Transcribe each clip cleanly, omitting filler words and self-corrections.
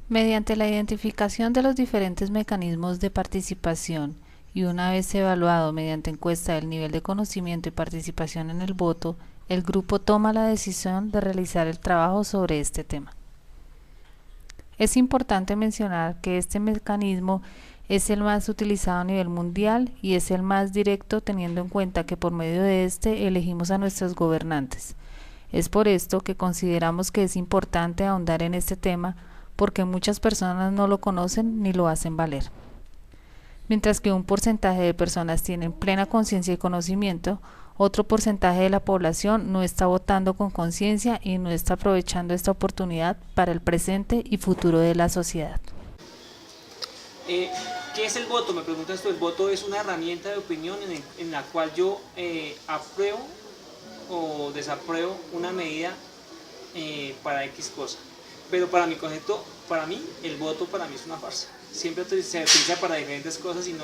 Mediante la identificación de los diferentes mecanismos de participación y una vez evaluado mediante encuesta el nivel de conocimiento y participación en el voto, el grupo toma la decisión de realizar el trabajo sobre este tema. Es importante mencionar que este mecanismo es el más utilizado a nivel mundial y es el más directo, teniendo en cuenta que por medio de este elegimos a nuestros gobernantes. Es por esto que consideramos que es importante ahondar en este tema, porque muchas personas no lo conocen ni lo hacen valer. Mientras que un porcentaje de personas tienen plena conciencia y conocimiento, otro porcentaje de la población no está votando con conciencia y no está aprovechando esta oportunidad para el presente y futuro de la sociedad. ¿Qué es el voto? Me preguntas tú. El voto es una herramienta de opinión en la cual yo apruebo o desapruebo una medida para X cosa. Pero para mi concepto, para mí, el voto para mí es una farsa. Siempre se utiliza para diferentes cosas y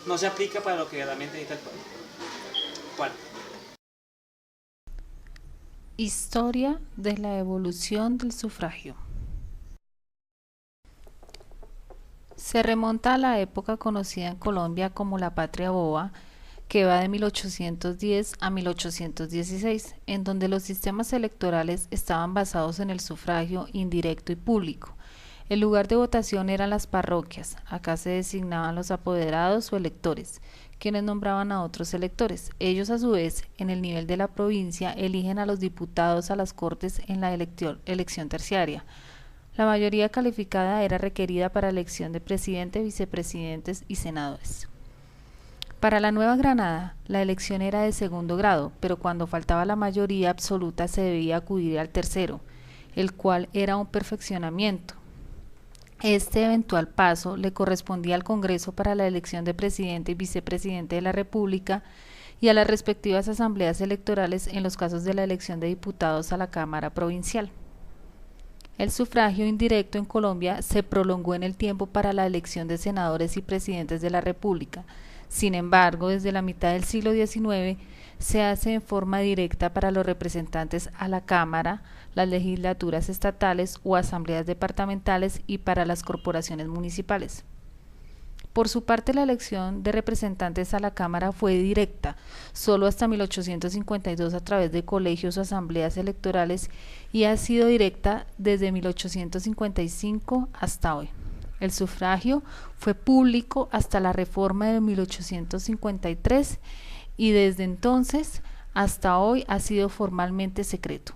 no se aplica para lo que realmente necesita el pueblo. ¿Cuál? Historia de la evolución del sufragio. Se remonta a la época conocida en Colombia como la Patria Boba, que va de 1810 a 1816, en donde los sistemas electorales estaban basados en el sufragio indirecto y público. El lugar de votación eran las parroquias. Acá se designaban los apoderados o electores, quienes nombraban a otros electores. Ellos, a su vez, en el nivel de la provincia, eligen a los diputados a las Cortes en la elección terciaria. La mayoría calificada era requerida para elección de presidente, vicepresidentes y senadores. Para la Nueva Granada, la elección era de segundo grado, pero cuando faltaba la mayoría absoluta se debía acudir al tercero, el cual era un perfeccionamiento. Este eventual paso le correspondía al Congreso para la elección de presidente y vicepresidente de la República y a las respectivas asambleas electorales en los casos de la elección de diputados a la Cámara Provincial. El sufragio indirecto en Colombia se prolongó en el tiempo para la elección de senadores y presidentes de la República. Sin embargo, desde la mitad del siglo XIX se hace en forma directa para los representantes a la Cámara, las legislaturas estatales o asambleas departamentales y para las corporaciones municipales. Por su parte, la elección de representantes a la Cámara fue directa, solo hasta 1852 a través de colegios o asambleas electorales, y ha sido directa desde 1855 hasta hoy. El sufragio fue público hasta la reforma de 1853 y desde entonces hasta hoy ha sido formalmente secreto.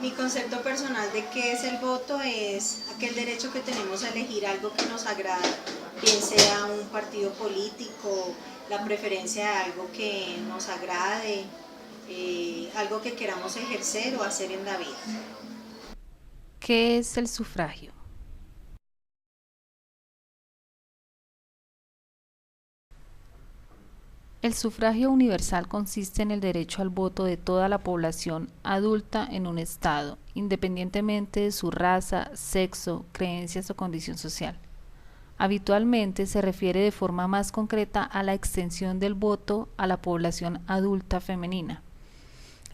Mi concepto personal de qué es el voto es aquel derecho que tenemos a elegir algo que nos agrada, bien sea un partido político, la preferencia de algo que nos agrade, algo que queramos ejercer o hacer en la vida. ¿Qué es el sufragio? El sufragio universal consiste en el derecho al voto de toda la población adulta en un estado, independientemente de su raza, sexo, creencias o condición social. Habitualmente se refiere de forma más concreta a la extensión del voto a la población adulta femenina.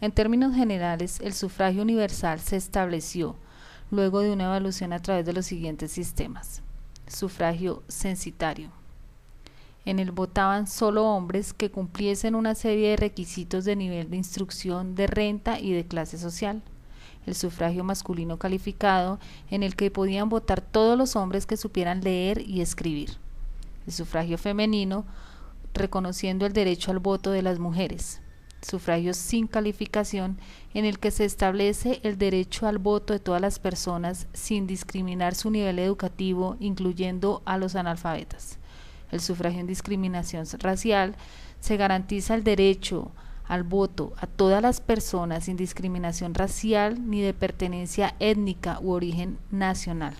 En términos generales, el sufragio universal se estableció luego de una evaluación a través de los siguientes sistemas. Sufragio censitario. En él votaban solo hombres que cumpliesen una serie de requisitos de nivel de instrucción, de renta y de clase social. El sufragio masculino calificado, en el que podían votar todos los hombres que supieran leer y escribir. El sufragio femenino, reconociendo el derecho al voto de las mujeres. Sufragio sin calificación, en el que se establece el derecho al voto de todas las personas sin discriminar su nivel educativo, incluyendo a los analfabetas. El sufragio en discriminación racial, se garantiza el derecho al voto a todas las personas sin discriminación racial ni de pertenencia étnica u origen nacional.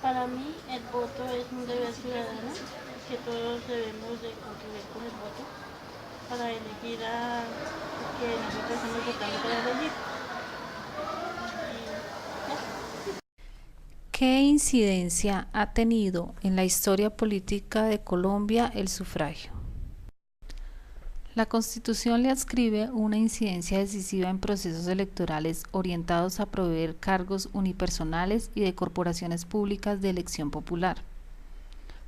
Para mí el voto es un deber ciudadano que todos debemos de contribuir con el voto para elegir a que nosotros estamos votando para elegir. ¿Qué incidencia ha tenido en la historia política de Colombia el sufragio? La Constitución le adscribe una incidencia decisiva en procesos electorales orientados a proveer cargos unipersonales y de corporaciones públicas de elección popular.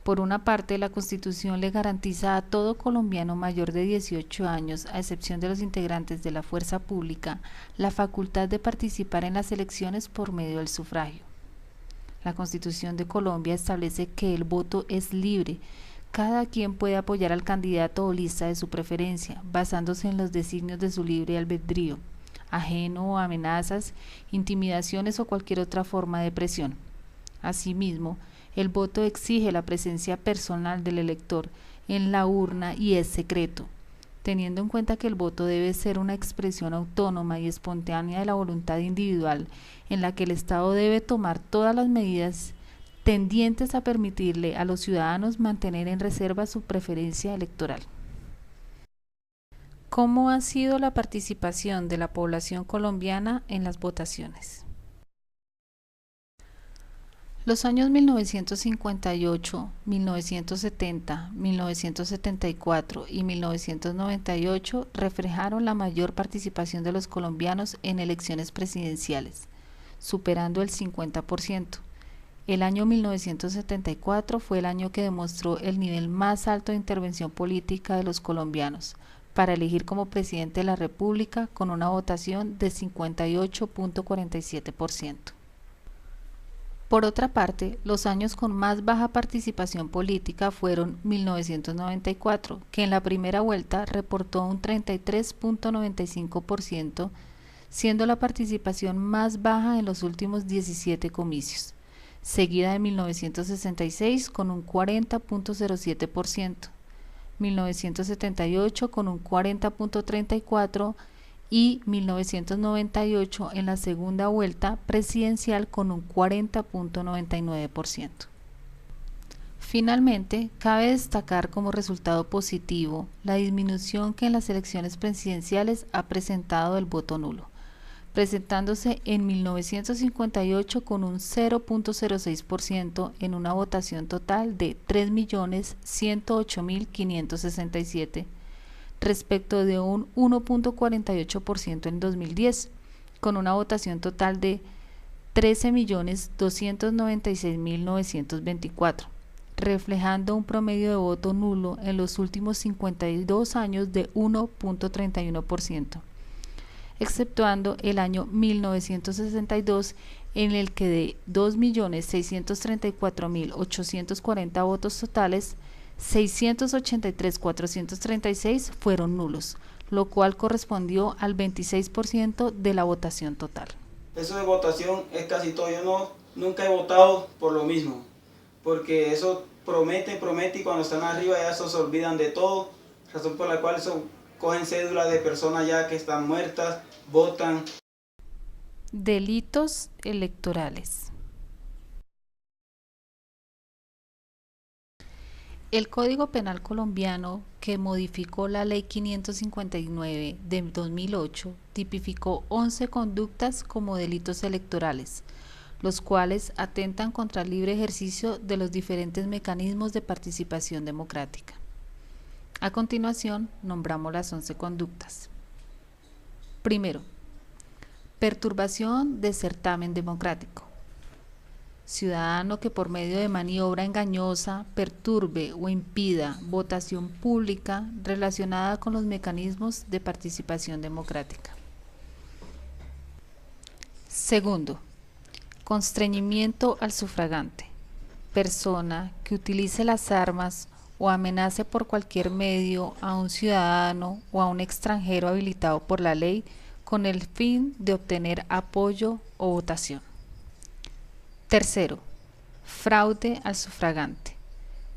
Por una parte, la Constitución le garantiza a todo colombiano mayor de 18 años, a excepción de los integrantes de la fuerza pública, la facultad de participar en las elecciones por medio del sufragio. La Constitución de Colombia establece que el voto es libre. Cada quien puede apoyar al candidato o lista de su preferencia, basándose en los designios de su libre albedrío, ajeno a amenazas, intimidaciones o cualquier otra forma de presión. Asimismo, el voto exige la presencia personal del elector en la urna y es secreto, teniendo en cuenta que el voto debe ser una expresión autónoma y espontánea de la voluntad individual, en la que el Estado debe tomar todas las medidas tendientes a permitirle a los ciudadanos mantener en reserva su preferencia electoral. ¿Cómo ha sido la participación de la población colombiana en las votaciones? Los años 1958, 1970, 1974 y 1998 reflejaron la mayor participación de los colombianos en elecciones presidenciales, superando el 50%. El año 1974 fue el año que demostró el nivel más alto de intervención política de los colombianos para elegir como presidente de la República con una votación de 58.47%. Por otra parte, los años con más baja participación política fueron 1994, que en la primera vuelta reportó un 33.95%, siendo la participación más baja en los últimos 17 comicios, seguida de 1966 con un 40.07%, 1978 con un 40.34% y 1998 en la segunda vuelta presidencial con un 40.99%. Finalmente, cabe destacar como resultado positivo la disminución que en las elecciones presidenciales ha presentado el voto nulo, presentándose en 1958 con un 0.06% en una votación total de 3.108.567, respecto de un 1.48% en 2010, con una votación total de 13.296.924, reflejando un promedio de voto nulo en los últimos 52 años de 1.31%, exceptuando el año 1962, en el que de 2.634.840 votos totales, 683.436 fueron nulos, lo cual correspondió al 26% de la votación total. Eso de votación es casi todo. Yo nunca he votado por lo mismo, porque eso promete y cuando están arriba ya se olvidan de todo, razón por la cual cogen cédulas de personas ya que están muertas, votan. Delitos electorales. El Código Penal colombiano, que modificó la Ley 559 de 2008, tipificó 11 conductas como delitos electorales, los cuales atentan contra el libre ejercicio de los diferentes mecanismos de participación democrática. A continuación, nombramos las 11 conductas. Primero, perturbación de certamen democrático. Ciudadano que por medio de maniobra engañosa perturbe o impida votación pública relacionada con los mecanismos de participación democrática. Segundo, constreñimiento al sufragante. Persona que utilice las armas o amenace por cualquier medio a un ciudadano o a un extranjero habilitado por la ley con el fin de obtener apoyo o votación. Tercero, fraude al sufragante.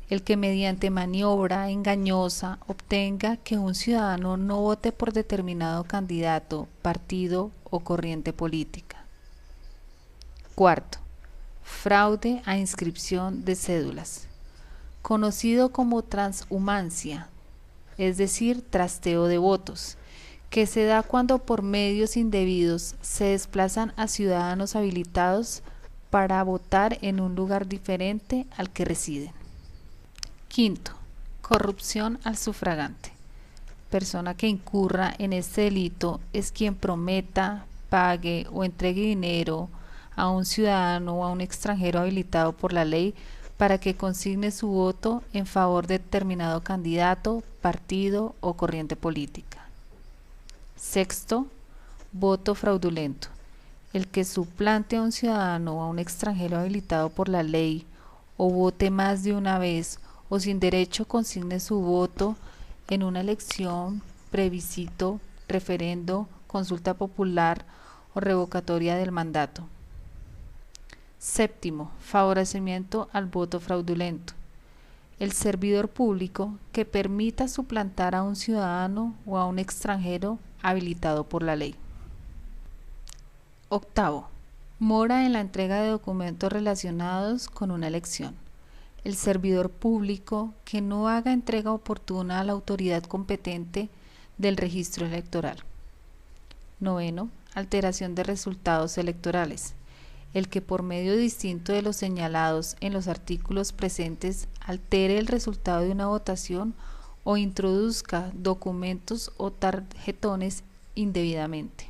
El que mediante maniobra engañosa obtenga que un ciudadano no vote por determinado candidato, partido o corriente política. Cuarto, fraude a inscripción de cédulas, conocido como transhumancia, es decir, trasteo de votos, que se da cuando por medios indebidos se desplazan a ciudadanos habilitados para votar en un lugar diferente al que residen. Quinto, corrupción al sufragante. persona que incurra en este delito es quien prometa, pague o entregue dinero a un ciudadano o a un extranjero habilitado por la ley para que consigne su voto en favor de determinado candidato, partido o corriente política. Sexto, voto fraudulento. El que suplante a un ciudadano o a un extranjero habilitado por la ley o vote más de una vez o sin derecho consigne su voto en una elección, plebiscito, referendo, consulta popular o revocatoria del mandato. Séptimo, favorecimiento al voto fraudulento. El servidor público que permita suplantar a un ciudadano o a un extranjero habilitado por la ley. Octavo, mora en la entrega de documentos relacionados con una elección. El servidor público que no haga entrega oportuna a la autoridad competente del registro electoral. Noveno, alteración de resultados electorales. El que por medio distinto de los señalados en los artículos presentes altere el resultado de una votación o introduzca documentos o tarjetones indebidamente.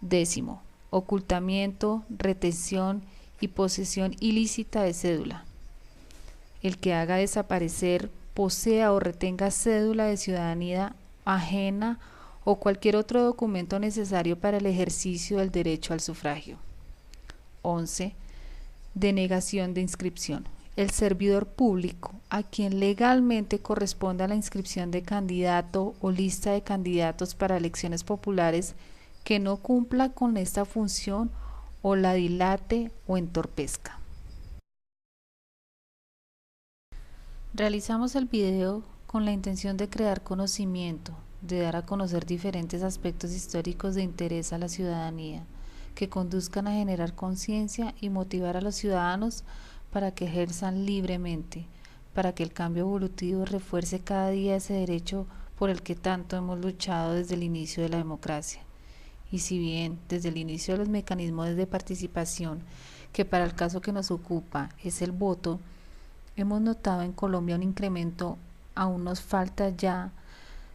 Décimo, ocultamiento, retención y posesión ilícita de cédula. El que haga desaparecer, posea o retenga cédula de ciudadanía ajena o cualquier otro documento necesario para el ejercicio del derecho al sufragio. 11. Denegación de inscripción. El servidor público a quien legalmente corresponda la inscripción de candidato o lista de candidatos para elecciones populares que no cumpla con esta función o la dilate o entorpezca. Realizamos el video con la intención de crear conocimiento, de dar a conocer diferentes aspectos históricos de interés a la ciudadanía, que conduzcan a generar conciencia y motivar a los ciudadanos para que ejerzan libremente, para que el cambio evolutivo refuerce cada día ese derecho por el que tanto hemos luchado desde el inicio de la democracia. Y si bien desde el inicio de los mecanismos de participación, que para el caso que nos ocupa es el voto, hemos notado en Colombia un incremento, aún nos falta ya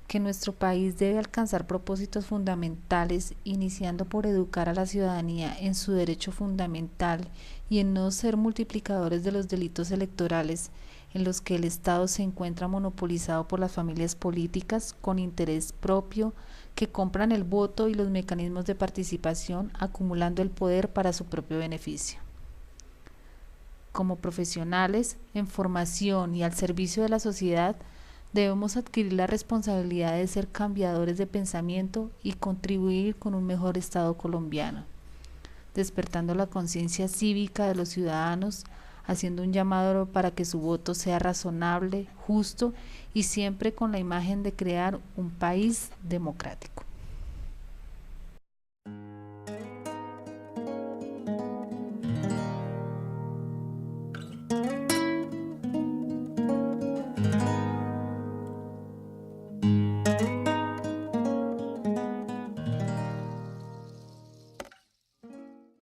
que nuestro país debe alcanzar propósitos fundamentales, iniciando por educar a la ciudadanía en su derecho fundamental y en no ser multiplicadores de los delitos electorales en los que el Estado se encuentra monopolizado por las familias políticas con interés propio que compran el voto y los mecanismos de participación, acumulando el poder para su propio beneficio. Como profesionales en formación y al servicio de la sociedad, debemos adquirir la responsabilidad de ser cambiadores de pensamiento y contribuir con un mejor Estado colombiano, despertando la conciencia cívica de los ciudadanos, haciendo un llamado para que su voto sea razonable, justo y siempre con la imagen de crear un país democrático.